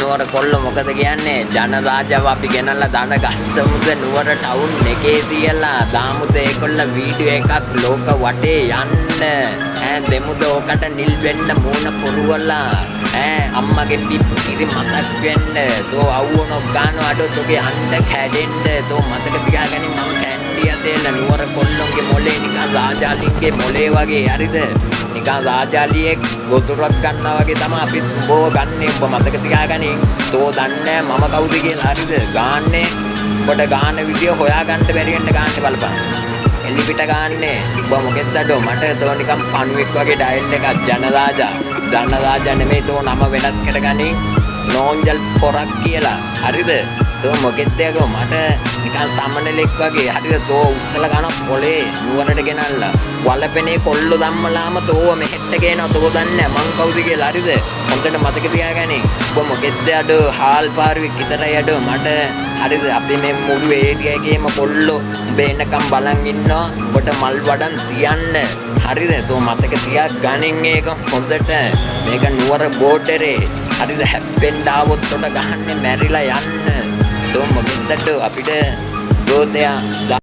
නුවර කොල්ල මොකද කියන්නේ ජනරාජව අපි ගෙනල්ලා දාන ගස්සමුද නුවර ටවුන් එකේ තියලා දාමුද ඒකොල්ල වීඩියෝ එකක් ලෝක වටේ යන්න ඈ දෙමුද ඔකට නිල් වෙන්න මූණ පොරුවලා ඈ අම්මගෙන් බිප්පු කිරි මතක් වෙන්න තෝ අවුවනොක් ගාන අඩෝ තෝගේ අඬ කැඩෙන්න තෝ මතක තියාගනින් මම කැන්ඩිය සේල නුවර කොල්ලොන්ගේ මොලේ නිකන් රාජාලින්ගේ මොලේ වගේ හරිද නිකන් රාජාලියෙක් ගොතුරක් ගන්නවා වගේ තමයි අපිත් බෝ ගන්නේ ඔබ මතක තියාගනින් තෝ දන්නේ මම කවුද කියලා හරිද ගාන්නේ ඔබට ගාන විදිය හොයාගන්න බැරි වෙන්න ගාන්නේ බලපන් එලි පිට ගාන්නේ ඔබ මොකෙද්ද අඩෝ මට තෝ නිකන් පණුවෙක් වගේ ඩයල් එකක් ජනරාජා නෙමෙයි තෝ නම වෙනස් කරගනින් නෝන්ජල් පොරක් කියලා හරිද තෝ මොකෙද්ද යකෝ මට නිකන් සමනලෙක් වගේ හරිද තෝ උස්සලා ගන්න පොලේ නුවරට ගෙනල්ලා වලපෙනේ කොල්ල ධම්මලාම තෝව මෙහෙට ගේනවා තෝ දන්නේ මං කවුද කියලා හරිද හොඳට මතක තියාගනින් ඔබ මොකෙද්ද අඩෝ හාල් පාරුවෙක් විතරයි අඩෝ මට හරිද අපි මේ මුළු ඒරියා එකේම කොල්ලෝ උඹ එනකම් බලන් ඉන්නවා ඔබට මල් වඩන් තියන්න හරිද තෝ මතක තියාගනින් ඒක හොඳට මේක නුවර බෝඩරේ හරිද හැප්පෙන්න ආවොත් උඩ ගහන්නේ මැරිලා යන්න තෝ මොකෙද්ද අපිට දෝතයා